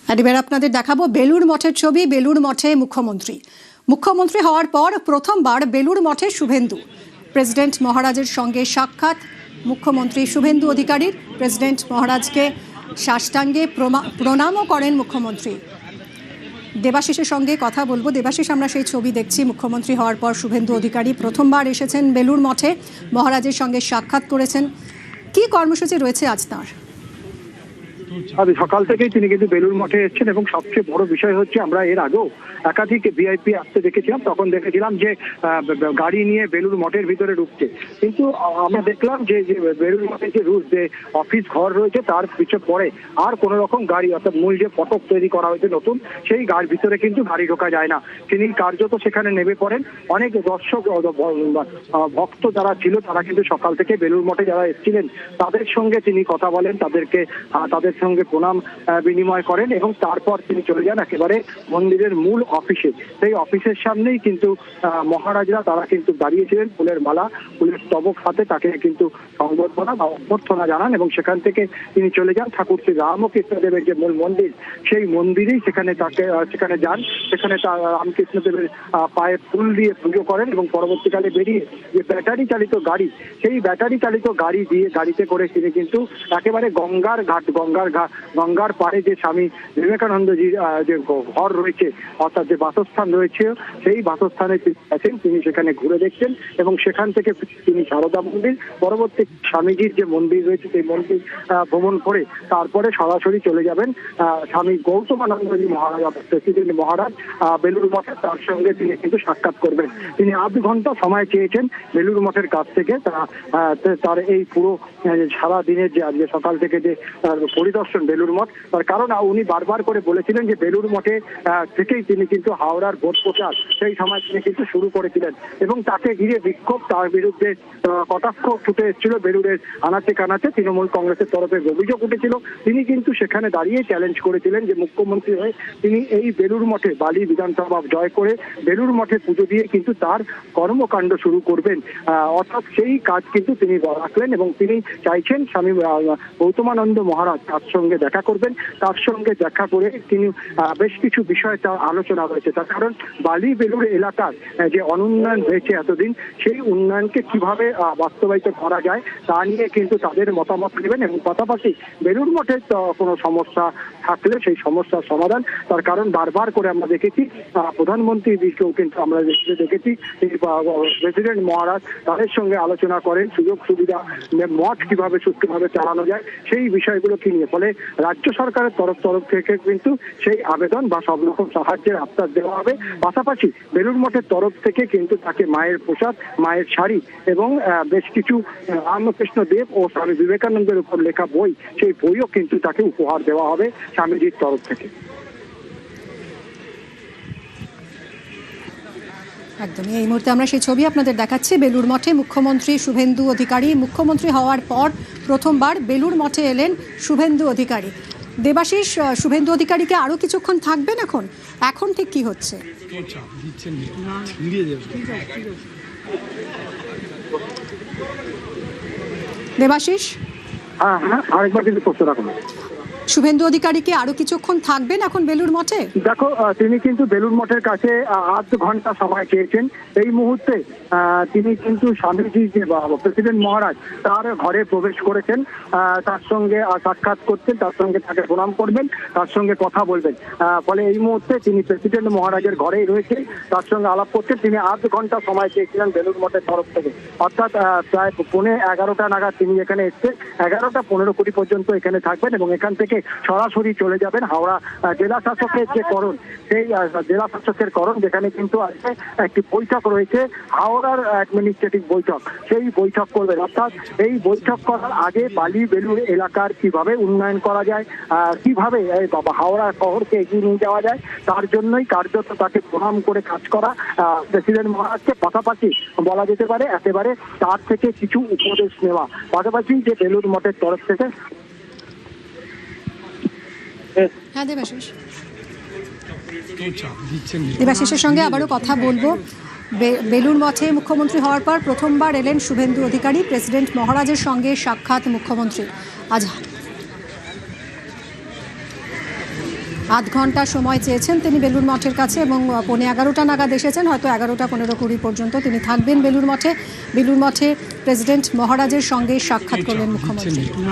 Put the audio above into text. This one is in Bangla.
আর এবার আপনাদের দেখাবো বেলুড় মঠের ছবি। বেলুড় মঠে মুখ্যমন্ত্রী হওয়ার পর প্রথমবার বেলুড় মঠে শুভেন্দু। প্রেসিডেন্ট মহারাজের সঙ্গে সাক্ষাৎ মুখ্যমন্ত্রী শুভেন্দু অধিকারীর। প্রেসিডেন্ট মহারাজকে সাষ্টাঙ্গে প্রণামও করেন মুখ্যমন্ত্রী। দেবাশিসের সঙ্গে কথা বলবো। দেবাশিস, আমরা সেই ছবি দেখছি। মুখ্যমন্ত্রী হওয়ার পর শুভেন্দু অধিকারী প্রথমবার এসেছেন বেলুড় মঠে, মহারাজের সঙ্গে সাক্ষাৎ করেছেন। কি কর্মসূচি রয়েছে আজ তাঁর? সকাল থেকেই তিনি কিন্তু বেলুড় মঠে এসেছেন এবং সবচেয়ে বড় বিষয় হচ্ছে, আমরা এর আগেও একাধিক ভিআইপি আসতে দেখেছিলাম, তখন দেখেছিলাম যে গাড়ি নিয়ে বেলুড় মঠের ভিতরে ঢুকছে, কিন্তু আমরা দেখলাম যে বেলুড় মঠের যে রুট, যে অফিস ঘর রয়েছে তার পিছনে পরে আর কোন রকম গাড়ি, অর্থাৎ মূল যে ফটক তৈরি করা হয়েছে নতুন, সেই গাড়ির ভিতরে কিন্তু গাড়ি ঢোকা যায় না। তিনি কার্যত সেখানে নেমে পড়েন। অনেক দর্শক ভক্ত যারা ছিল তারা কিন্তু সকাল থেকে বেলুড় মঠে যারা এসেছিলেন তাদের সঙ্গে তিনি কথা বলেন, তাদের সঙ্গে প্রণাম বিনিময় করেন এবং তারপর তিনি চলে যান একেবারে মন্দিরের মূল অফিসে। সেই অফিসের সামনেই কিন্তু মহারাজরা তারা কিন্তু দাঁড়িয়েছিলেন, ফুলের মালা, ফুলের স্তবক হাতে তাকে কিন্তু সংবর্ধনা বা অভ্যর্থনা জানান এবং সেখান থেকে তিনি চলে যান ঠাকুর শ্রী রামকৃষ্ণদেবের যে মূল মন্দির, সেই মন্দিরেই সেখানে যান। সেখানে রামকৃষ্ণদেবের পায়ে ফুল দিয়ে পুজো করেন এবং পরবর্তীকালে বেরিয়ে যে ব্যাটারি চালিত গাড়ি, সেই ব্যাটারি চালিত গাড়ি দিয়ে গাড়িতে করে তিনি কিন্তু একেবারে গঙ্গার পাড়ে যে স্বামী বিবেকানন্দজির যে ঘর রয়েছে, অর্থাৎ যে বাসস্থান রয়েছে, সেই বাসস্থানে তিনি সেখানে ঘুরে দেখছেন এবং সেখান থেকে তিনি সারদা মন্দির, পরবর্তী স্বামীজির যে মন্দির রয়েছে সেই মন্দির ভ্রমণ করে তারপরে সরাসরি চলে যাবেন স্বামী গৌতমানন্দজি মহারাজ, প্রেসিডেন্ট মহারাজ বেলুড় মঠে। তার সঙ্গে তিনি কিন্তু সাক্ষাৎ করবেন। তিনি আধ ঘন্টা সময় চেয়েছেন বেলুড় মঠের কাছ থেকে। তার এই পুরো সারা দিনের যে আজকে সকাল থেকে যে পরিদর্শন বেলুড় মঠ, তার কারণ উনি বারবার করে বলেছিলেন যে বেলুড় মঠে থেকেই তিনি কিন্তু হাওড়ার ভোট প্রচার সেই সময় তিনি কিন্তু শুরু করেছিলেন এবং তাকে ঘিরে বিক্ষোভ, তার বিরুদ্ধে কটাক্ষ ছুটে এসেছিল বেলুড়ের আনাচে কানাচে। তৃণমূল কংগ্রেসের তরফে অভিযোগ উঠেছিল। তিনি কিন্তু সেখানে দাঁড়িয়ে চ্যালেঞ্জ করেছিলেন যে মুখ্যমন্ত্রী হয়ে তিনি এই বেলুড় মঠে বালি বিধানসভা জয় করে বেলুড় মঠে পুজো দিয়ে কিন্তু তার কর্মকাণ্ড শুরু করবেন, অর্থাৎ সেই কাজ কিন্তু তিনি রাখলেন এবং তিনি চাইছেন স্বামী গৌতমানন্দ মহারাজ তার সঙ্গে দেখা করবেন। তার সঙ্গে দেখা করে তিনি বেশ কিছু বিষয় তার আলোচনা রয়েছে। তার কারণ বালি বেলুড় এলাকার যে অনুন্নয়ন হয়েছে এতদিন, সেই উন্নয়নকে কিভাবে বাস্তবায়িত করা যায় তা নিয়ে কিন্তু তাদের মতামত নেবেন এবং পাশাপাশি বেলুড় মঠে কোনো সমস্যা থাকলে সেই সমস্যার সমাধান। তার কারণ বারবার করে আমরা দেখেছি প্রধানমন্ত্রীকেও কিন্তু আমরা দেখেছি প্রেসিডেন্ট মহারাজ তাদের সঙ্গে আলোচনা করেন সুযোগ সুবিধা, মঠ কিভাবে সুস্থভাবে চালানো যায় সেই বিষয়গুলো কি নিয়ে। ফলে রাজ্য সরকারের তরফ থেকে কিন্তু সেই আবেদন বা সব রকম সাহায্যের আশ্বাস দেওয়া হবে। পাশাপাশি বেলুড় মঠের তরফ থেকে কিন্তু তাকে মায়ের পোশাক, মায়ের শাড়ি এবং বেশ কিছু রামকৃষ্ণ দেব ও স্বামী বিবেকানন্দের উপর লেখা বই, সেই বইও কিন্তু তাকে উপহার দেওয়া হবে স্বামীজির তরফ থেকে। একদমই, এই মুহূর্তে আমরা সেই ছবি আপনাদের দেখাচ্ছি। বেলুড় মঠে মুখ্যমন্ত্রী শুভেন্দু অধিকারী। মুখ্যমন্ত্রী হওয়ার পর প্রথমবার বেলুড় মঠে এলেন শুভেন্দু অধিকারী। দেবাশিস, শুভেন্দু অধিকারীকে আরো কিছুক্ষণ থাকবেন এখন ঠিক কি হচ্ছে? দেবাশিস, হ্যাঁ, আরেকবার কিন্তু প্রশ্ন রাখুন। শুভেন্দু অধিকারী কি আরো কিছুক্ষণ থাকবেন এখন বেলুড় মঠে? দেখো, তিনি কিন্তু বেলুড় মঠের কাছে আধ ঘন্টা সময় চেয়েছেন। এই মুহূর্তে তিনি কিন্তু স্বামীজি যে প্রেসিডেন্ট মহারাজ তার ঘরে প্রবেশ করেছেন, তার সঙ্গে সাক্ষাৎ করছেন, তার সঙ্গে তাকে প্রণাম করবেন, তার সঙ্গে কথা বলবেন। ফলে এই মুহূর্তে তিনি প্রেসিডেন্ট মহারাজের ঘরেই রয়েছে, তার সঙ্গে আলাপ করছেন। তিনি আধ ঘন্টা সময় চেয়েছিলেন বেলুড় মঠের তরফ থেকে, অর্থাৎ প্রায় 11:15 নাগাদ তিনি এখানে এসছেন। 11:15 পর্যন্ত এখানে থাকবেন এবং এখান থেকে সরাসরি চলে যাবেন হাওড়া জেলা শাসকের যে করণ, সেই জেলা শাসকের করণ, যেখানে কিন্তু আজকে একটি বৈঠক রয়েছে, হাওড়ার অ্যাডমিনিস্ট্রেটিভ বৈঠক। সেই বৈঠক করবেন, অর্থাৎ এই বৈঠক করার আগে বালি বেলুড় এলাকার কিভাবে উন্নয়ন করা যায়, কিভাবে হাওড়া শহরকে এগিয়ে নিয়ে যাওয়া যায়, তার জন্যই কার্যত তাকে প্রণাম করে কাজ করা প্রেসিডেন্ট মহারাজকে। পাশাপাশি বলা যেতে পারে একেবারে তার থেকে কিছু উপদেশ নেওয়া, পাশাপাশি যে বেলুড় মঠের তরফ থেকে। দেবাশিসের সঙ্গে আবারও কথা বলবো। বেলুড় মঠে মুখ্যমন্ত্রী হওয়ার পর প্রথমবার এলেন শুভেন্দু অধিকারী। প্রেসিডেন্ট মহারাজের সঙ্গে সাক্ষাৎ মুখ্যমন্ত্রী আজ। আধ ঘন্টা সময় চেয়েছেন তিনি বেলুড় মঠের কাছে এবং 11:15 নাগাদ এসেছেন। হয়তো 11টা 15-20 পর্যন্ত তিনি থাকবেন বেলুড় মঠে। বেলুড় মঠে প্রেসিডেন্ট মহারাজের সঙ্গে সাক্ষাৎ করলেন মুখ্যমন্ত্রী।